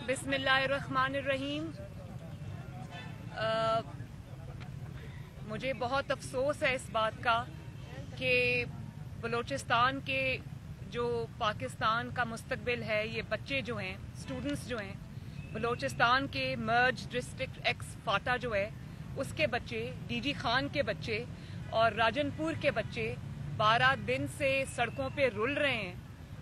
بسم اللہ الرحمن الرحیم. مجھے بہت افسوس ہے اس بات کا کہ بلوچستان کے جو پاکستان کا مستقبل ہے، یہ بچے جو ہیں، اسٹوڈنٹس جو ہیں، بلوچستان کے مرج ڈسٹرکٹ ایکس فاٹا جو ہے اس کے بچے، ڈی جی خان کے بچے اور راجن پور کے بچے 12 دن سے سڑکوں پہ رل رہے ہیں،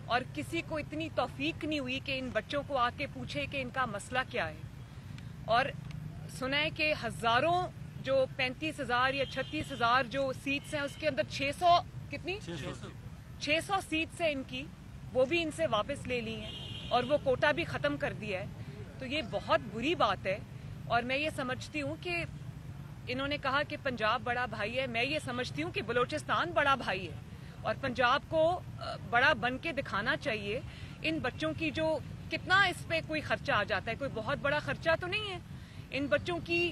اور کسی کو اتنی توفیق نہیں ہوئی کہ ان بچوں کو آ کے پوچھے کہ ان کا مسئلہ کیا ہے. اور سنا ہے کہ ہزاروں جو 35,000 یا 36,000 جو سیٹس ہیں اس کے اندر 600 سیٹس ہیں ان کی، وہ بھی ان سے واپس لے لی ہیں اور وہ کوٹا بھی ختم کر دیا ہے. تو یہ بہت بری بات ہے، اور میں یہ سمجھتی ہوں کہ انہوں نے کہا کہ پنجاب بڑا بھائی ہے. میں یہ سمجھتی ہوں کہ بلوچستان بڑا بھائی ہے اور پنجاب کو بڑا بن کے دکھانا چاہیے. ان بچوں کی جو کتنا اس پہ کوئی خرچہ آ جاتا ہے، کوئی بہت بڑا خرچہ تو نہیں ہے. ان بچوں کی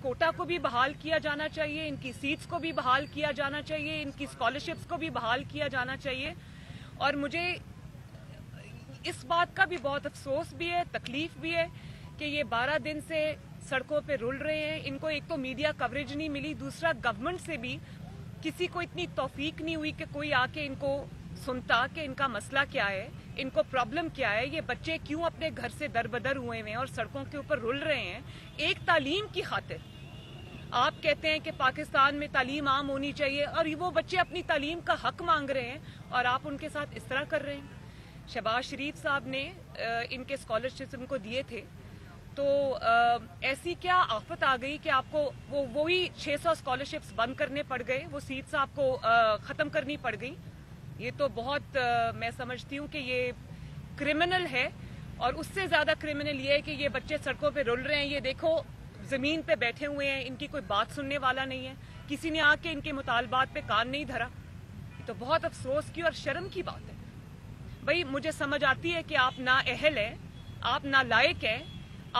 کوٹا کو بھی بحال کیا جانا چاہیے، ان کی سیٹس کو بھی بحال کیا جانا چاہیے، ان کی اسکالرشپس کو بھی بحال کیا جانا چاہیے. اور مجھے اس بات کا بھی بہت افسوس بھی ہے، تکلیف بھی ہے کہ یہ 12 دن سے سڑکوں پہ رول رہے ہیں. ان کو ایک تو میڈیا کوریج نہیں ملی، دوسرا گورنمنٹ سے بھی کسی کو اتنی توفیق نہیں ہوئی کہ کوئی آ کے ان کو سنتا کہ ان کا مسئلہ کیا ہے، ان کو پرابلم کیا ہے، یہ بچے کیوں اپنے گھر سے دربدر ہوئے ہیں اور سڑکوں کے اوپر رول رہے ہیں ایک تعلیم کی خاطر. آپ کہتے ہیں کہ پاکستان میں تعلیم عام ہونی چاہیے، اور وہ بچے اپنی تعلیم کا حق مانگ رہے ہیں اور آپ ان کے ساتھ اس طرح کر رہے ہیں. شہباز شریف صاحب نے ان کے اسکالرشپس ان کو دیے تھے، تو ایسی کیا آفت آ گئی کہ آپ کو وہی 600 اسکالرشپس بند کرنے پڑ گئے، وہ سیٹس آپ کو ختم کرنی پڑ گئی. یہ تو بہت میں سمجھتی ہوں کہ یہ کرمنل ہے، اور اس سے زیادہ کرمنل یہ ہے کہ یہ بچے سڑکوں پہ رول رہے ہیں. یہ دیکھو زمین پہ بیٹھے ہوئے ہیں، ان کی کوئی بات سننے والا نہیں ہے، کسی نے آ کے ان کے مطالبات پہ کان نہیں دھرا. یہ تو بہت افسوس کی اور شرم کی بات ہے. بھائی مجھے سمجھ آتی ہے کہ آپ نااہل ہیں، آپ نالائق ہیں،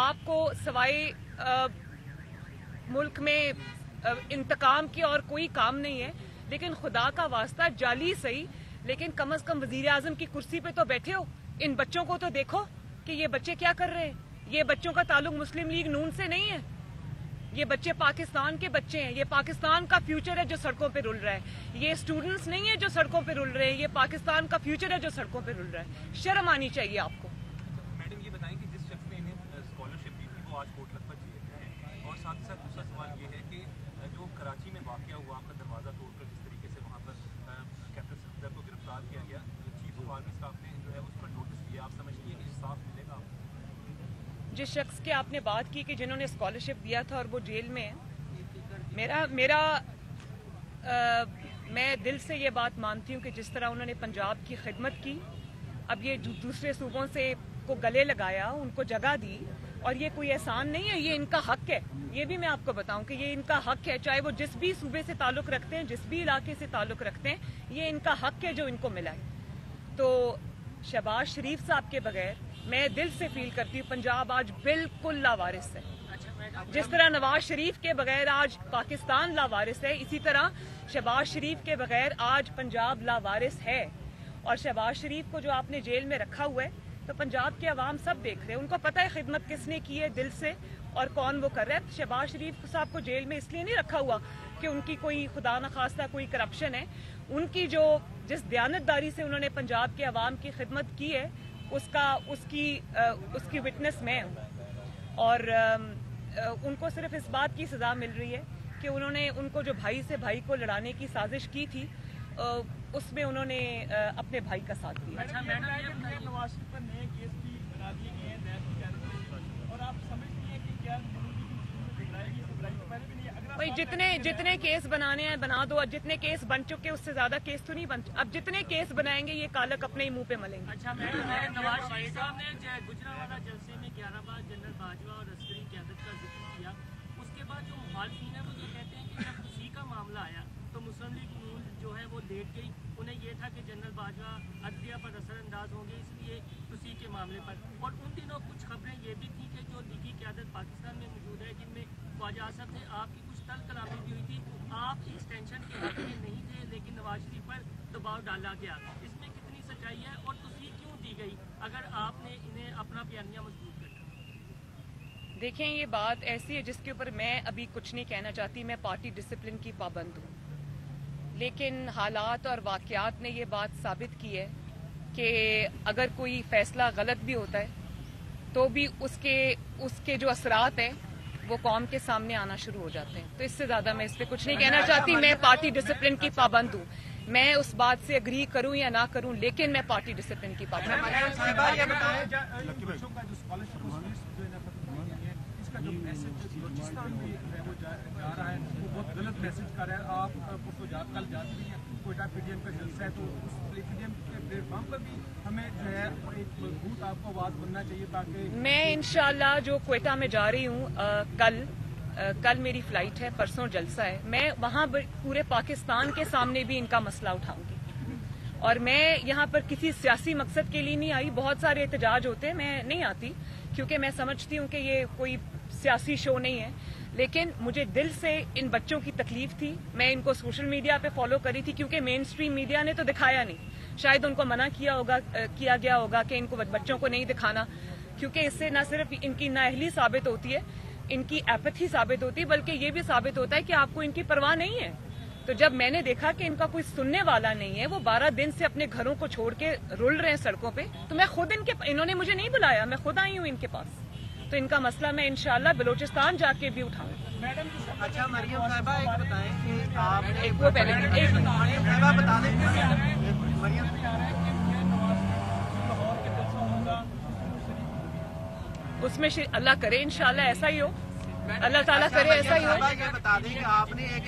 آپ کو سوائے ملک میں انتقام کی اور کوئی کام نہیں ہے، لیکن خدا کا واسطہ جعلی صحیح، لیکن کم از کم وزیر اعظم کی کرسی پہ تو بیٹھے ہو. ان بچوں کو تو دیکھو کہ یہ بچے کیا کر رہے ہیں. یہ بچوں کا تعلق مسلم لیگ نون سے نہیں ہے، یہ بچے پاکستان کے بچے ہیں. یہ پاکستان کا فیوچر ہے جو سڑکوں پہ رول رہا ہے. یہ اسٹوڈنٹس نہیں ہیں جو سڑکوں پہ رول رہے ہیں، یہ پاکستان کا فیوچر ہے جو سڑکوں پہ رول رہا ہے. شرم آنی چاہیے آپ کو. میڈم یہ بتائیں کہ جس شخص نے انہیں اسکالرشپ دی تھی وہ آج کوٹ لکھپت جیل میں ہے، اور ساتھ ہی ساتھ دوسرا سوال یہ ہے کہ جو کراچی میں واقعہ ہوا، آپ کا دروازہ توڑ کر جس طریقے سے وہاں پر کیپٹن صفدر کو گرفتار کیا گیا، چیف آف آرمی اسٹاف نے جو ہے اس پر نوٹس دیا، آپ سمجھتی ہیں کہ انصاف ملے گا؟ جس شخص کی آپ نے بات کی کہ جنہوں نے اسکالرشپ دیا تھا اور وہ جیل میں ہے، میں دل سے یہ بات مانتی ہوں کہ جس طرح انہوں نے پنجاب کی خدمت کی، اب یہ دوسرے صوبوں سے کو گلے لگایا، ان کو جگہ دی، اور یہ کوئی احسان نہیں ہے، یہ ان کا حق ہے. یہ بھی میں آپ کو بتاؤں کہ یہ ان کا حق ہے، چاہے وہ جس بھی صوبے سے تعلق رکھتے ہیں، جس بھی علاقے سے تعلق رکھتے ہیں، یہ ان کا حق ہے جو ان کو ملا ہے. تو شہباز شریف صاحب کے بغیر میں دل سے فیل کرتی ہوں پنجاب آج بالکل لاوارث ہے. جس طرح نواز شریف کے بغیر آج پاکستان لاوارث ہے، اسی طرح شہباز شریف کے بغیر آج پنجاب لاوارث ہے. اور شہباز شریف کو جو آپ نے جیل میں رکھا ہوا ہے، تو پنجاب کے عوام سب دیکھ رہے ہیں، ان کو پتہ ہے خدمت کس نے کی ہے دل سے اور کون وہ کر رہا ہے. شہباز شریف صاحب کو جیل میں اس لیے نہیں رکھا ہوا کہ ان کی کوئی خدا نخواستہ کوئی کرپشن ہے. ان کی جس دیانتداری سے انہوں نے پنجاب کے عوام کی خدمت کی ہے، اس کی وٹنس میں ہوں. اور ان کو صرف اس بات کی سزا مل رہی ہے کہ انہوں نے ان کو جو بھائی سے بھائی کو لڑانے کی سازش کی تھی، اس میں انہوں نے اپنے بھائی کا ساتھ دیا. نواز شریف پر نئے کیس بھی بنا دیے گئے ہیں نیب کی جانب سے، اور آپ سمجھتی ہیں کہ کیا بھائی جتنے کیس بنانے ہیں بنا دو، جتنے کیس بن چکے اس سے زیادہ کیس تو نہیں بن چکے. اب جتنے کیس بنائیں گے یہ کالک اپنے ہی منہ پہ ملیں گے. اچھا نواز شریف صاحب نے گجرانوالہ جلسے میں 11 بار جنرل باجوہ اور عسکری قیادت کا ذکر کیا. اس کے بعد جو مخالفین ہیں وہ یہ کہتے ہیں کہ جب اسی کا معاملہ آیا تو مسلم لیگ نون جو ہے وہ لیٹ گئی. انہیں یہ تھا کہ جنرل باجوہ عدلیہ پر اثر انداز ہوں گے، اس لیے اسی کے معاملے پر. اور ان دنوں کچھ خبریں یہ بھی تھیں کہ جو لیگی قیادت پاکستان میں موجود ہے، جن میں خواجہ آصف تھے، آپ کی کچھ تل کلامی بھی ہوئی تھی. آپ ایکسٹینشن کے حق میں نہیں تھے، لیکن نواز شریف پر دباؤ ڈالا گیا. اس میں کتنی سچائی ہے اور توثیق کیوں دی گئی اگر آپ نے انہیں اپنا بیانیہ مضبوط کر देखें, ये बात ऐसी है जिसके ऊपर मैं अभी कुछ नहीं कहना चाहती। मैं पार्टी डिसिप्लिन की पाबंद हूँ, लेकिन हालात और वाक़यात ने ये बात साबित की है कि अगर कोई फैसला गलत भी होता है तो भी उसके जो असरात हैं वो कौम के सामने आना शुरू हो जाते हैं। तो इससे ज़्यादा मैं इस पर कुछ नहीं कहना चाहती। मैं पार्टी डिसिप्लिन की पाबंद हूँ। मैं उस बात से एग्री करूं या ना करूं, लेकिन मैं पार्टी डिसिप्लिन की पाबंद हूं। बच्चों का जो स्कॉलरशिप इसका जो मैसेज बलूचिस्तान में वो जा रहा है, वो बहुत गलत मैसेज कर रहा है। आप कल जा रही हैं, कोयटा पीडीएम का जलसा है, तो उस पीडीएम के प्लेटफॉर्म पर भी हमें जो है एक मजबूत आपको आवाज बनना चाहिए, ताकि मैं इंशाल्लाह जो कोयटा में जा रही हूँ, कल मेरी फ्लाइट है, परसों जलसा है। मैं वहाँ पूरे पाकिस्तान के सामने भी इनका मसला उठाऊंगी। और मैं यहाँ पर किसी सियासी मकसद के लिए नहीं आई। बहुत सारे एहतजाज होते हैं, मैं नहीं आती क्योंकि मैं समझती हूँ कि ये कोई सियासी शो नहीं है। लेकिन मुझे दिल से इन बच्चों की तकलीफ थी। मैं इनको सोशल मीडिया पे फॉलो करी थी क्योंकि मेन स्ट्रीम मीडिया ने तो दिखाया नहीं। शायद उनको मना किया गया होगा कि इनको बच्चों को नहीं दिखाना, क्योंकि इससे न सिर्फ इनकी नाअहली साबित होती है, इनकी एपैथी साबित होती है, बल्कि ये भी साबित होता है कि आपको इनकी परवाह नहीं है। तो जब मैंने देखा कि इनका कोई सुनने वाला नहीं है, वो 12 दिन से अपने घरों को छोड़ के रुल रहे हैं सड़कों पे, तो मैं खुद इन्होंने मुझे नहीं बुलाया, मैं खुद आई हूँ इनके पास। तो इनका मसला मैं इंशाल्लाह बलूचिस्तान जाके भी उठाऊंगी। मैडम अच्छा मरियम साहिबा, एक बताएं कि आपने वो पहले मरियम साहिबा बता दें मरियम उसमें अल्लाह करे इंशाल्लाह ऐसा ही हो, अल्लाह ताला करे ऐसा ही हो। ये बता दें कि आपने एक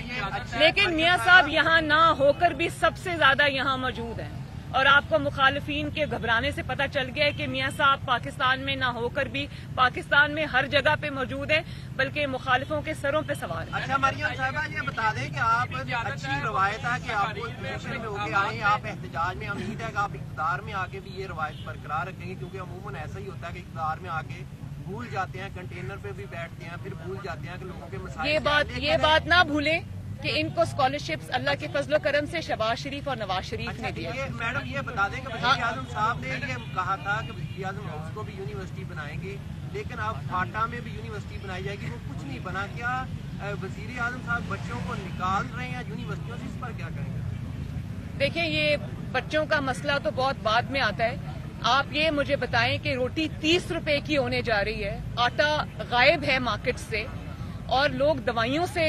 लेकिन मियाँ साहब यहाँ ना होकर भी सबसे ज्यादा यहाँ मौजूद हैं, और आपको मुखालिफिन के घबराने से पता चल गया है कि मियाँ साहब पाकिस्तान में ना होकर भी पाकिस्तान में हर जगह पे मौजूद है, बल्कि मुखालिफों के सरों पे सवार है। अच्छा मरियम साहिबा, ये बता दें कि आप अच्छी रवायत है कि आप पोजीशन में होके आए, आप एहतजाज में, उम्मीद है कि आप इक़्तिदार में आके भी ये रवायत बरकरार रखेंगे, क्योंकि अमूमन ऐसा ही होता है कि इक़्तिदार में आके भूल जाते हैं, कंटेनर पे भी बैठते हैं, फिर भूल जाते हैं कि लोगों के मसाइल। ये बात ना भूलें कि इनको स्कॉलरशिप्स अल्लाह के फजलो करम से शहबाज शरीफ और नवाज शरीफ ने दिया। मैडम ये बता दें कि वज़ीर आज़म साहब ने ये कहा था कि वज़ीर आज़म हाउस को भी यूनिवर्सिटी बनाएंगे, लेकिन अब फाटा में भी यूनिवर्सिटी बनाई जाएगी, वो कुछ नहीं बना। क्या वज़ीर आज़म साहब बच्चों को निकाल रहे हैं यूनिवर्सिटियों से, इस पर क्या कहेंगे? देखिए, ये बच्चों का मसला तो बहुत बाद में आता है। आप ये मुझे बताएं कि रोटी 30 रुपए की होने जा रही है, आटा गायब है मार्केट से, और लोग दवाइयों से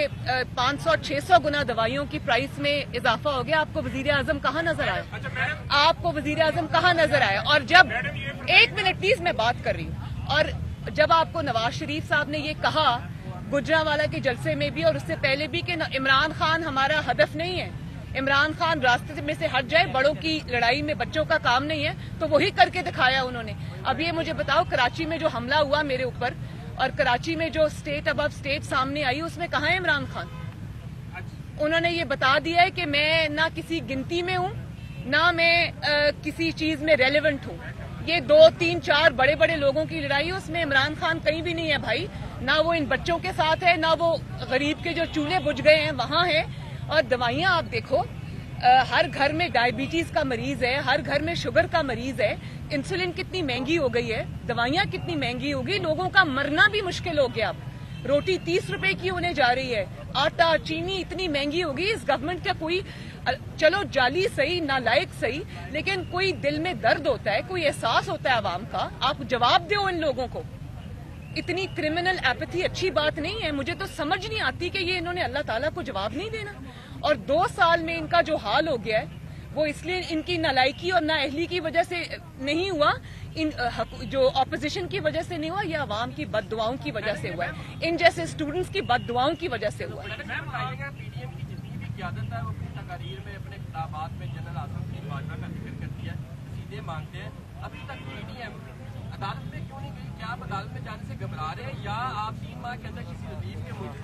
500-600 गुना दवाइयों की प्राइस में इजाफा हो गया। आपको वजीर आजम कहाँ नजर आया? आपको वजीर आजम कहाँ नजर आया? और जब 1 मिनट प्लीज मैं बात कर रही हूँ, और जब आपको नवाज शरीफ साहब ने ये कहा गुजरांवाला के जलसे में भी और उससे पहले भी कि इमरान खान हमारा हदफ नहीं है, इमरान खान रास्ते में से हट जाए, बड़ों की लड़ाई में बच्चों का काम नहीं है, तो वही करके दिखाया उन्होंने। अब ये मुझे बताओ, कराची में जो हमला हुआ मेरे ऊपर और कराची में जो स्टेट अबव स्टेट सामने आई, उसमें कहाँ है इमरान खान? उन्होंने ये बता दिया है कि मैं ना किसी गिनती में हूँ, ना मैं किसी चीज में रेलेवेंट हूँ। ये 2, 3, 4 बड़े बड़े लोगों की लड़ाई, उसमें इमरान खान कहीं भी नहीं है भाई। ना वो इन बच्चों के साथ है, ना वो गरीब के जो चूल्हे बुझ गए हैं वहां है। और दवाइयां आप देखो, हर घर में डायबिटीज का मरीज है, हर घर में शुगर का मरीज है, इंसुलिन कितनी महंगी हो गई है, दवाइयां कितनी महंगी हो गई, लोगों का मरना भी मुश्किल हो गया। अब रोटी 30 रुपए की होने जा रही है, आटा चीनी इतनी महंगी होगी। इस गवर्नमेंट का कोई, चलो जाली सही, नालायक सही, लेकिन कोई दिल में दर्द होता है, कोई एहसास होता है आवाम का। आप जवाब दो इन लोगों को। इतनी क्रिमिनल एपैथी अच्छी बात नहीं है। मुझे तो समझ नहीं आती कि ये इन्होंने अल्लाह ताला को जवाब नहीं देना। और 2 साल में इनका जो हाल हो गया है, वो इसलिए इनकी नालायकी और नाअहली की वजह से नहीं हुआ, इन जो ऑपोजिशन की वजह से नहीं हुआ, या अवाम की बददुआओं की वजह से हुआ है, इन जैसे स्टूडेंट्स की बददुआओं की वजह से हुआ है। पीडीएम की जितनी भी क़यादत है, वो अपनी तकारीर में, अपने किताबात में जनरल आसिम की बाजवा का जिक्र करती है, सीधे मांगते हैं। अभी तक पीडीएम अदालत में क्यों नहीं गई? क्या आप अदालत में जाने से घबरा रहे हैं, या आप 3 माह के अंदर किसी रिलीफ के मुझे